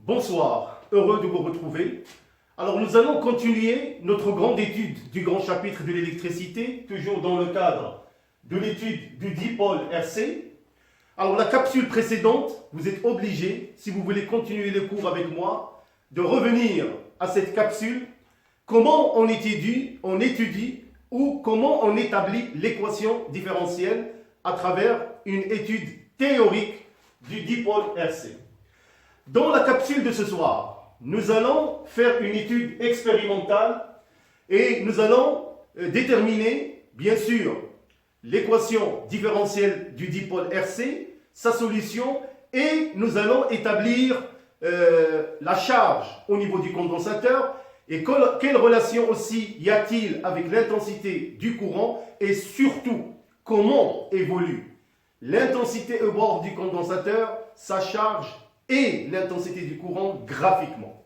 Bonsoir, heureux de vous retrouver. Alors nous allons continuer notre grande étude du grand chapitre de l'électricité, toujours dans le cadre de l'étude du dipôle RC. Alors la capsule précédente, vous êtes obligés, si vous voulez continuer les cours avec moi, de revenir à cette capsule, comment on étudie ou comment on établit l'équation différentielle à travers une étude théorique du dipôle RC. Dans la capsule de ce soir, nous allons faire une étude expérimentale et nous allons déterminer, bien sûr, l'équation différentielle du dipôle RC, sa solution, et nous allons établir la charge au niveau du condensateur et quelle relation aussi y a-t-il avec l'intensité du courant et surtout comment évolue l'intensité au bord du condensateur, sa charge et l'intensité du courant graphiquement.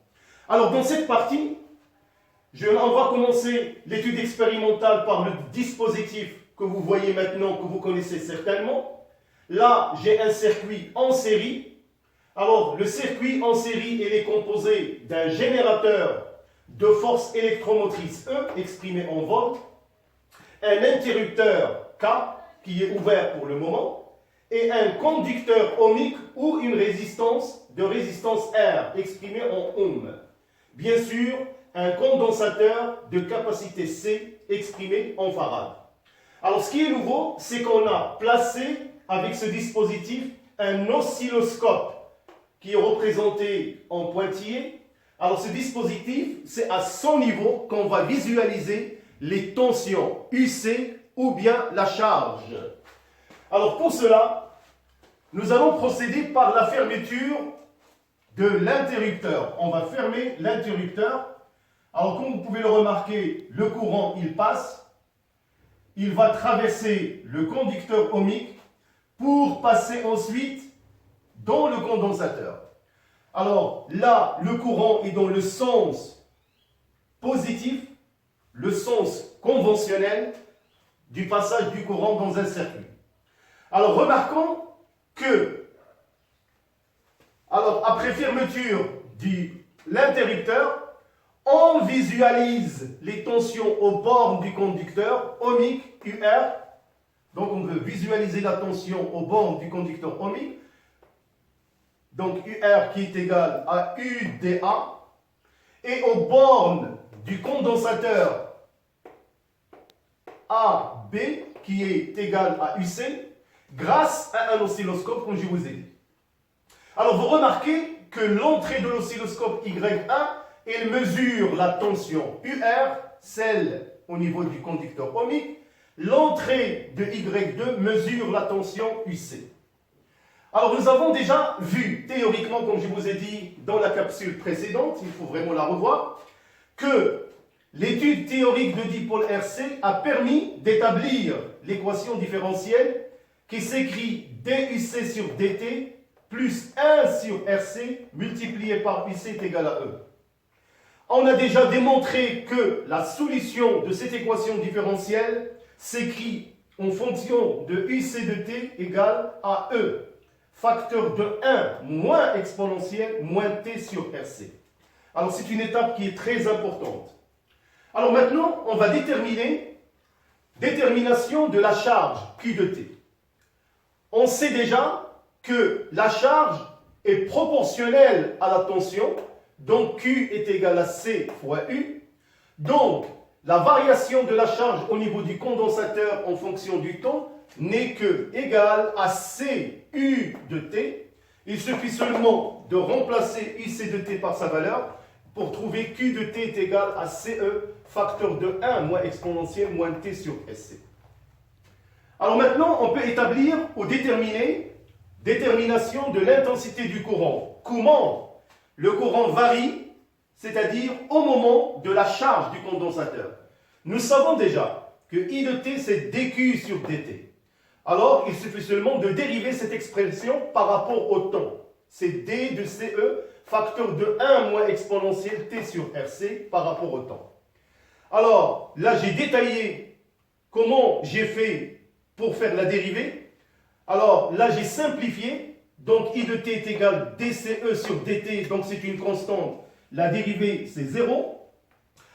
Alors dans cette partie, on va commencer l'étude expérimentale par le dispositif que vous voyez maintenant, que vous connaissez certainement. Là, j'ai un circuit en série. Alors le circuit en série, il est composé d'un générateur de force électromotrice E, exprimé en volts, un interrupteur K, qui est ouvert pour le moment, et un conducteur ohmique ou une résistance R, exprimée en ohm. Bien sûr, un condensateur de capacité C, exprimé en farad. Alors, ce qui est nouveau, c'est qu'on a placé, avec ce dispositif, un oscilloscope qui est représenté en pointillé. Alors, ce dispositif, c'est à son niveau qu'on va visualiser les tensions UC ou bien la charge. Alors pour cela, nous allons procéder par la fermeture de l'interrupteur. On va fermer l'interrupteur. Alors comme vous pouvez le remarquer, le courant il passe. Il va traverser le conducteur ohmique pour passer ensuite dans le condensateur. Alors là, le courant est dans le sens positif, le sens conventionnel du passage du courant dans un circuit. Alors remarquons que, après fermeture de l'interrupteur, on visualise les tensions aux bornes du conducteur ohmique UR. Donc on veut visualiser la tension aux bornes du conducteur ohmique. Donc UR qui est égal à UdA. Et aux bornes du condensateur AB qui est égal à UC. Grâce à un oscilloscope, comme je vous ai dit. Alors, vous remarquez que l'entrée de l'oscilloscope Y1, il mesure la tension UR, celle au niveau du conducteur ohmique. L'entrée de Y2 mesure la tension UC. Alors, nous avons déjà vu, théoriquement, comme je vous ai dit dans la capsule précédente, il faut vraiment la revoir, que l'étude théorique de dipôle RC a permis d'établir l'équation différentielle qui s'écrit DUC sur DT plus 1 sur RC multiplié par UC est égal à E. On a déjà démontré que la solution de cette équation différentielle s'écrit en fonction de UC de T égale à E, facteur de 1 moins exponentielle moins T sur RC. Alors c'est une étape qui est très importante. Alors maintenant, on va détermination de la charge Q de T. On sait déjà que la charge est proportionnelle à la tension, donc Q est égal à C fois U. Donc, la variation de la charge au niveau du condensateur en fonction du temps n'est que égale à C U de T. Il suffit seulement de remplacer UC de T par sa valeur pour trouver Q de T est égal à CE, facteur de 1 moins exponentielle moins T sur SC. Alors maintenant, on peut établir ou déterminer détermination de l'intensité du courant. Comment le courant varie, c'est-à-dire au moment de la charge du condensateur. Nous savons déjà que I de T, c'est dQ sur dt. Alors, il suffit seulement de dériver cette expression par rapport au temps. C'est D de CE, facteur de 1 moins exponentielle T sur RC par rapport au temps. Alors, là, j'ai détaillé comment j'ai fait pour faire la dérivée. Alors là, j'ai simplifié Donc I de t est égal dCE sur dt, donc c'est une constante. La dérivée, c'est 0.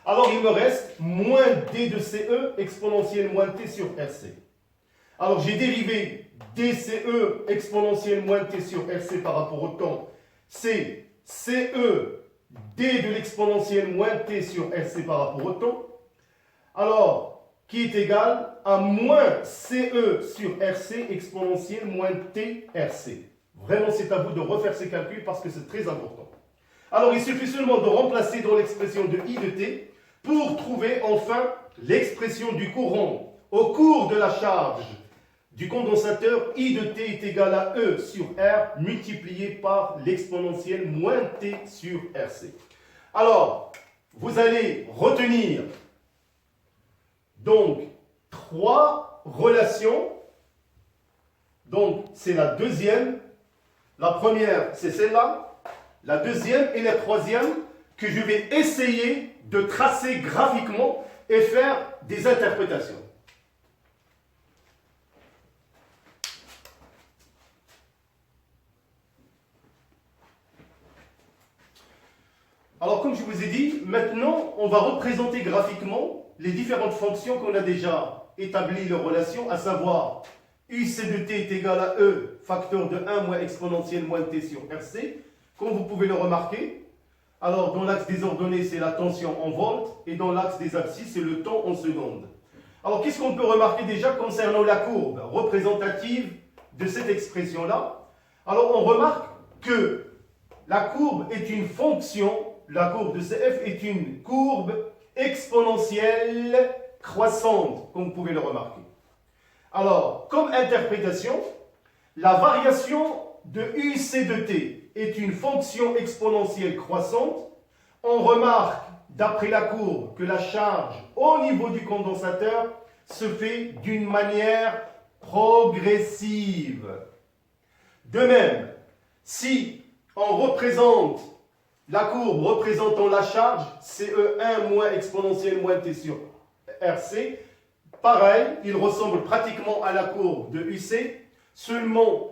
Alors il me reste moins d de CE exponentielle moins t sur RC. Alors j'ai dérivé dCE exponentielle moins t sur RC par rapport au temps. C'est CE d de l'exponentielle moins t sur RC par rapport au temps. Alors, qui est égal à moins CE sur RC exponentielle moins t RC. Vraiment, c'est à vous de refaire ces calculs parce que c'est très important. Alors, il suffit seulement de remplacer dans l'expression de I de t pour trouver enfin l'expression du courant au cours de la charge du condensateur. I de t est égal à E sur R multiplié par l'exponentielle moins t sur RC. Alors, vous allez retenir donc trois relations. Donc, c'est la deuxième. La première, c'est celle-là. La deuxième et la troisième que je vais essayer de tracer graphiquement et faire des interprétations. Alors, comme je vous ai dit, maintenant, on va représenter graphiquement les différentes fonctions qu'on a déjà établies leur relation, à savoir UC de t est égal à E, facteur de 1 moins exponentielle moins t sur RC, comme vous pouvez le remarquer. Alors, dans l'axe des ordonnées, c'est la tension en volts, et dans l'axe des abscisses, c'est le temps en secondes. Alors, qu'est-ce qu'on peut remarquer déjà concernant la courbe représentative de cette expression-là? Alors, on remarque que la courbe est une fonction, la courbe de CF est une courbe exponentielle croissante, comme vous pouvez le remarquer. Alors, comme interprétation, la variation de UC de t est une fonction exponentielle croissante. On remarque, d'après la courbe, que la charge au niveau du condensateur se fait d'une manière progressive. De même, si on représente la courbe représentant la charge, CE1 moins exponentielle moins t sur RC, pareil, il ressemble pratiquement à la courbe de UC, seulement,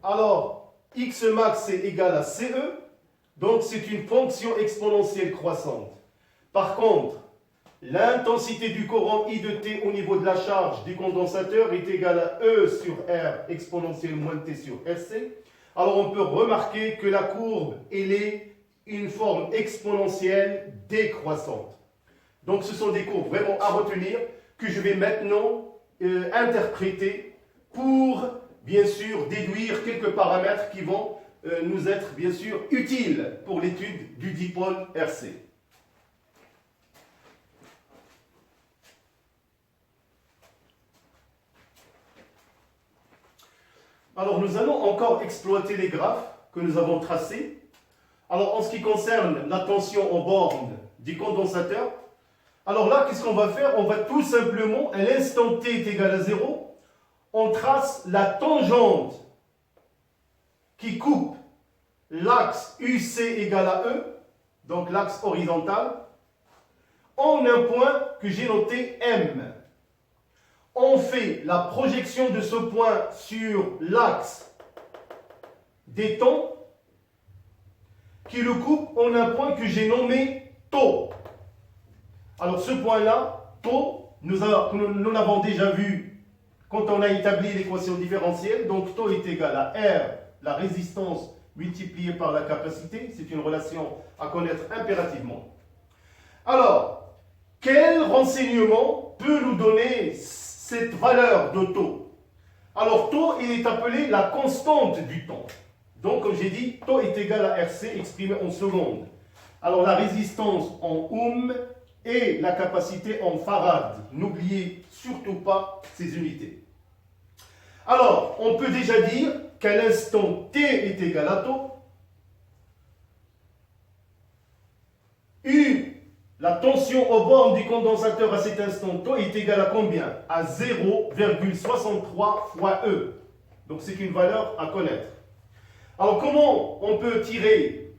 alors, X max c'est égal à CE, donc c'est une fonction exponentielle croissante. Par contre, l'intensité du courant I de t au niveau de la charge du condensateur est égale à E sur R exponentielle moins t sur RC. Alors on peut remarquer que la courbe, elle est une forme exponentielle décroissante. Donc ce sont des courbes vraiment à retenir que je vais maintenant interpréter pour, bien sûr, déduire quelques paramètres qui vont nous être, bien sûr, utiles pour l'étude du dipôle RC. Alors, nous allons encore exploiter les graphes que nous avons tracés. Alors, en ce qui concerne la tension en borne du condensateur, alors là, qu'est-ce qu'on va faire? On va tout simplement, à l'instant t est égal à 0, on trace la tangente qui coupe l'axe UC égale à E, donc l'axe horizontal, en un point que j'ai noté M. On fait la projection de ce point sur l'axe des temps qui le coupe en un point que j'ai nommé tau. Alors ce point-là, tau, nous l'avons déjà vu quand on a établi l'équation différentielle. Donc tau est égal à R, la résistance multipliée par la capacité. C'est une relation à connaître impérativement. Alors, quel renseignement peut nous donner cette valeur de tau? Alors tau, il est appelé la constante du temps. Donc comme j'ai dit, tau est égal à RC exprimé en secondes. Alors la résistance en ohm et la capacité en farad. N'oubliez surtout pas ces unités. Alors, on peut déjà dire qu'à l'instant t est égal à tau, U, la tension aux bornes du condensateur à cet instant tau est égale à combien? À 0,63 fois E. Donc c'est une valeur à connaître. Alors comment on peut tirer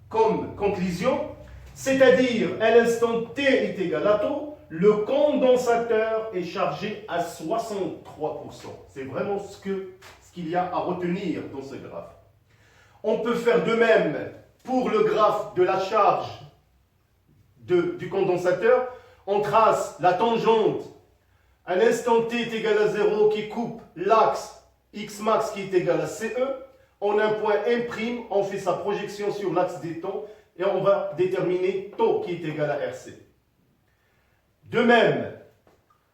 comme conclusion? C'est-à-dire, à l'instant t est égal à tau, le condensateur est chargé à 63%. C'est vraiment ce que ce qu'il y a à retenir dans ce graphe. On peut faire de même pour le graphe de la charge du condensateur. On trace la tangente à l'instant t est égal à 0 qui coupe l'axe x max qui est égal à CE. On a un point M', on fait sa projection sur l'axe des temps et on va déterminer taux qui est égal à RC. De même,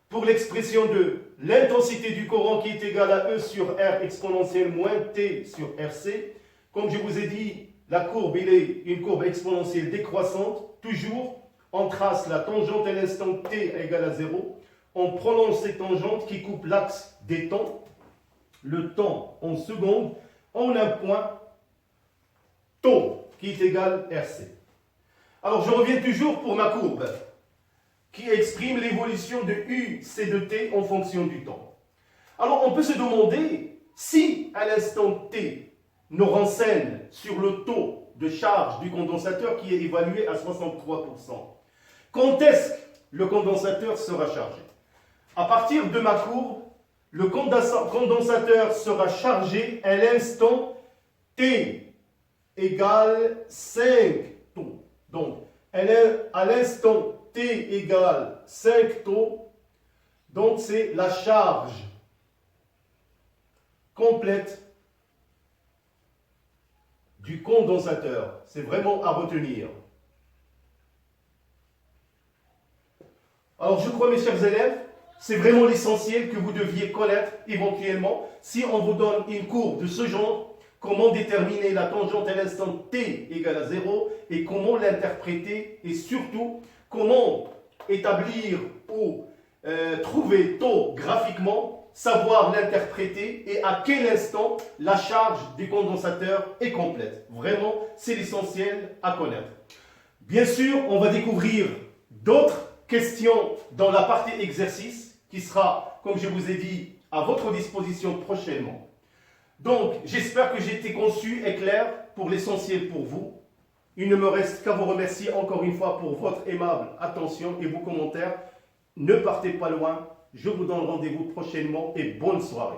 pour l'expression de l'intensité du courant qui est égale à E sur R exponentielle moins T sur RC, comme je vous ai dit, la courbe il est une courbe exponentielle décroissante. Toujours, on trace la tangente à l'instant T égale à 0. On prolonge cette tangente qui coupe l'axe des temps. Le temps en secondes, on a un point taux qui est égal RC. Alors je reviens toujours pour ma courbe qui exprime l'évolution de U, C de T en fonction du temps. Alors on peut se demander si à l'instant T nous renseigne sur le taux de charge du condensateur qui est évalué à 63%. Quand est-ce que le condensateur sera chargé? À partir de ma courbe, le condensateur sera chargé à l'instant T égale 5 taux. Donc, à l'instant T égale 5 taux, donc c'est la charge complète du condensateur. C'est vraiment à retenir. Alors je crois, mes chers élèves, c'est vraiment l'essentiel que vous deviez connaître éventuellement. Si on vous donne une courbe de ce genre, comment déterminer la tangente à l'instant t égale à 0 et comment l'interpréter et surtout comment établir ou trouver taux graphiquement, savoir l'interpréter et à quel instant la charge du condensateur est complète. Vraiment, c'est l'essentiel à connaître. Bien sûr, on va découvrir d'autres questions dans la partie exercice qui sera, comme je vous ai dit, à votre disposition prochainement. Donc, j'espère que j'ai été conçu et clair pour l'essentiel pour vous. Il ne me reste qu'à vous remercier encore une fois pour votre aimable attention et vos commentaires. Ne partez pas loin. Je vous donne rendez-vous prochainement et bonne soirée.